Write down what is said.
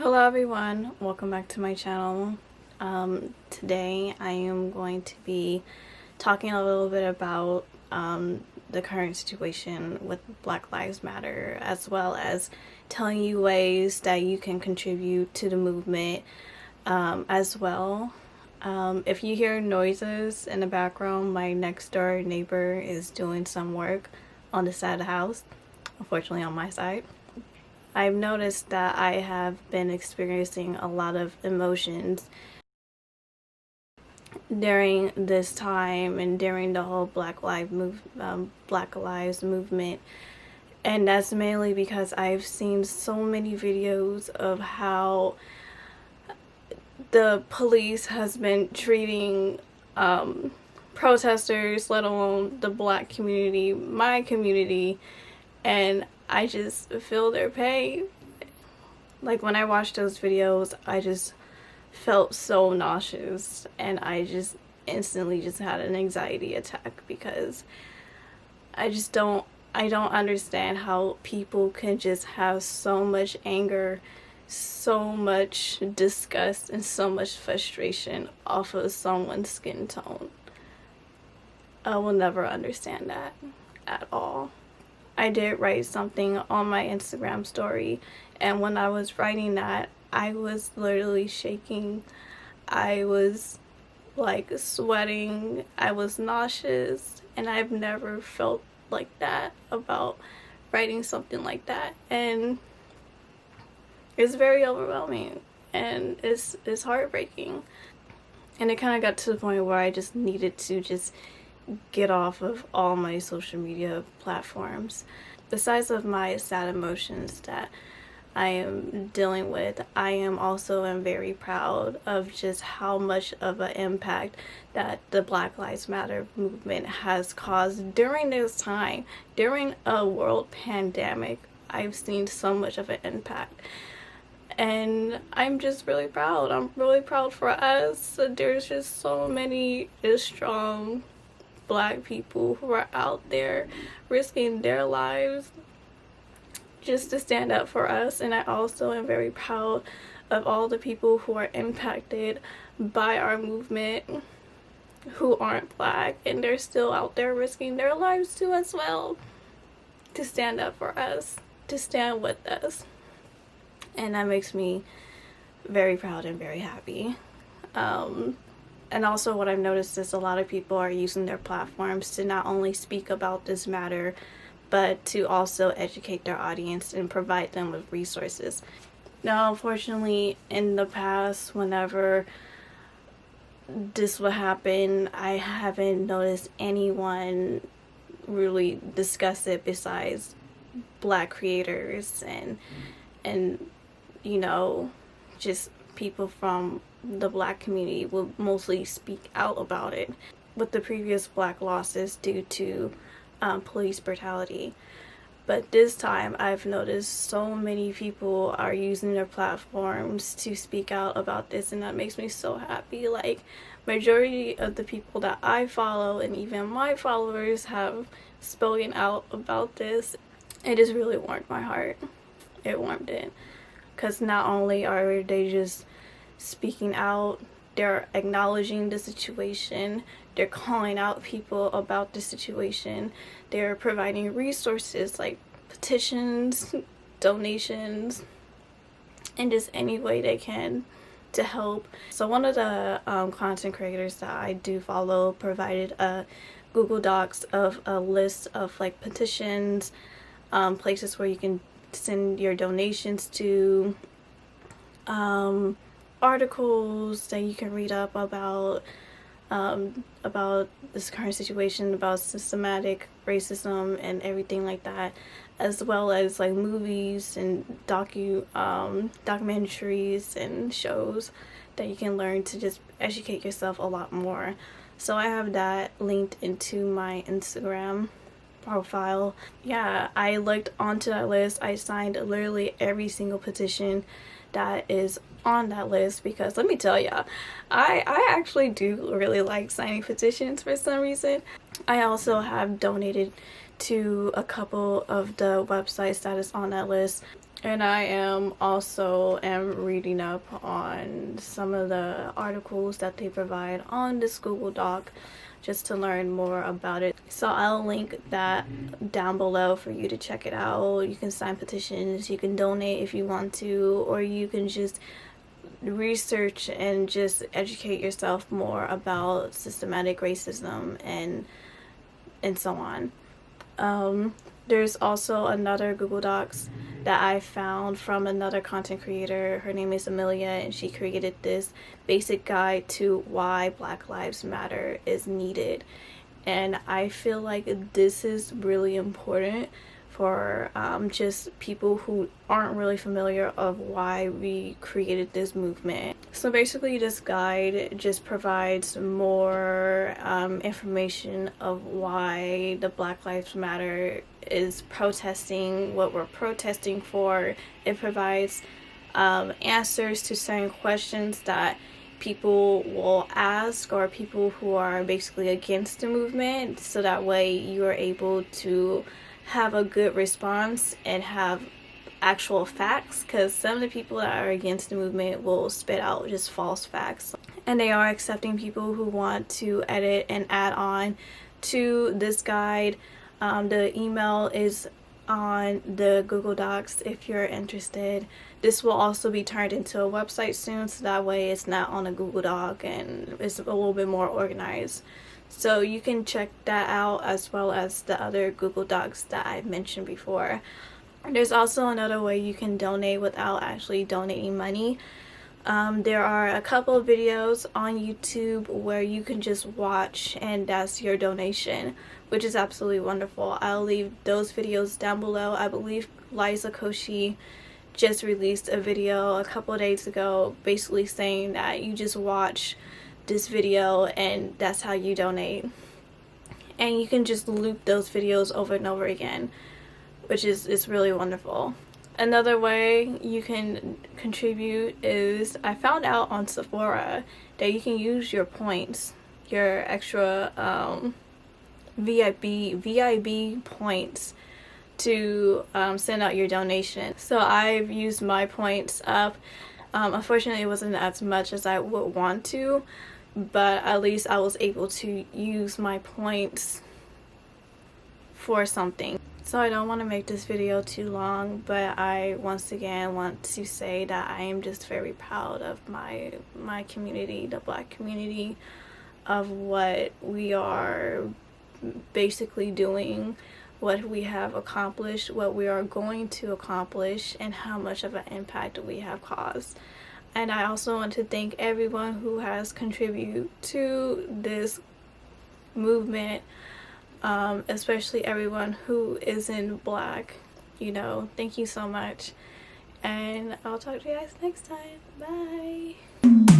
Hello everyone, welcome back to my channel. Today I am going to be talking a little bit about the current situation with Black Lives Matter, as well as telling you ways that you can contribute to the movement as well. If you hear noises in the background, my next door neighbor is doing some work on the side of the house, unfortunately on my side. I've noticed that I have been experiencing a lot of emotions during this time and during the whole Black Lives movement, and that's mainly because I've seen so many videos of how the police has been treating protesters, let alone the Black community, my community, and I just feel their pain. Like when I watched those videos, I just felt so nauseous, and I just instantly just had an anxiety attack because I don't understand how people can just have so much anger, so much disgust, and so much frustration off of someone's skin tone. I will never understand that at all. I did write something on my Instagram story, and when I was writing that, I was literally shaking. I was like sweating. I was nauseous, and I've never felt like that about writing something like that. And it's very overwhelming, and it's heartbreaking. And it kind of got to the point where I just needed to just get off of all my social media platforms. Besides of my sad emotions that I am dealing with, I am also very proud of just how much of an impact that the Black Lives Matter movement has caused during this time. During a world pandemic, I've seen so much of an impact, and I'm just really proud. I'm really proud for us. There's just so many strong Black people who are out there risking their lives just to stand up for us. And I also am very proud of all the people who are impacted by our movement who aren't Black, and they're still out there risking their lives too as well to stand up for us, to stand with us. And that makes me very proud and very happy. And also what I've noticed is a lot of people are using their platforms to not only speak about this matter, but to also educate their audience and provide them with resources. Now, unfortunately, in the past, whenever this would happen, I haven't noticed anyone really discuss it besides Black creators and you know, just people from the Black community will mostly speak out about it with the previous Black losses due to police brutality. But this time I've noticed so many people are using their platforms to speak out about this, and that makes me so happy. Like, majority of the people that I follow and even my followers have spoken out about this. It just really warmed my heart. It warmed it, because not only are they just speaking out, they're acknowledging the situation, they're calling out people about the situation, they're providing resources like petitions, donations, and just any way they can to help. So one of the content creators that I do follow provided a Google Docs of a list of like petitions, places where you can send your donations to, articles that you can read up about this current situation, about systematic racism and everything like that, as well as like movies and documentaries and shows that you can learn to just educate yourself a lot more. So I have that linked into my Instagram profile. Yeah, I looked onto that list. I signed literally every single petition that is on that list, because let me tell y'all, I actually do really like signing petitions for some reason. I also have donated to a couple of the websites that is on that list. And I am also reading up on some of the articles that they provide on this Google Doc just to learn more about it. So I'll link that down below for you to check it out. You can sign petitions, you can donate if you want to, or you can just research and just educate yourself more about systematic racism and so on. There's also another Google Docs that I found from another content creator. Her name is Amelia, and she created this basic guide to why Black Lives Matter is needed. And I feel like this is really important for just people who aren't really familiar of why we created this movement. So basically this guide just provides more information of why the Black Lives Matter is protesting, what we're protesting for. It provides answers to certain questions that people will ask, or people who are basically against the movement, so that way you are able to have a good response and have actual facts, because some of the people that are against the movement will spit out just false facts. And they are accepting people who want to edit and add on to this guide. The email is on the Google Docs if you're interested. This will also be turned into a website soon, so that way it's not on a Google Doc and it's a little bit more organized. So you can check that out, as well as the other Google Docs that I mentioned before. There's also another way you can donate without actually donating money. There are a couple of videos on YouTube where you can just watch, and that's your donation, which is absolutely wonderful. I'll leave those videos down below. I believe Liza Koshy just released a video a couple of days ago basically saying that you just watch this video and that's how you donate, and you can just loop those videos over and over again, which is really wonderful. Another way you can contribute is, I found out on Sephora that you can use your points, your extra VIB points, to send out your donation. So I've used my points up. Unfortunately it wasn't as much as I would want to, but at least I was able to use my points for something. So I don't want to make this video too long, but I once again want to say that I am just very proud of my community, the Black community, of what we are basically doing, what we have accomplished, what we are going to accomplish, and how much of an impact we have caused. And I also want to thank everyone who has contributed to this movement, especially everyone who isn't Black. You know, thank you so much, and I'll talk to you guys next time. Bye.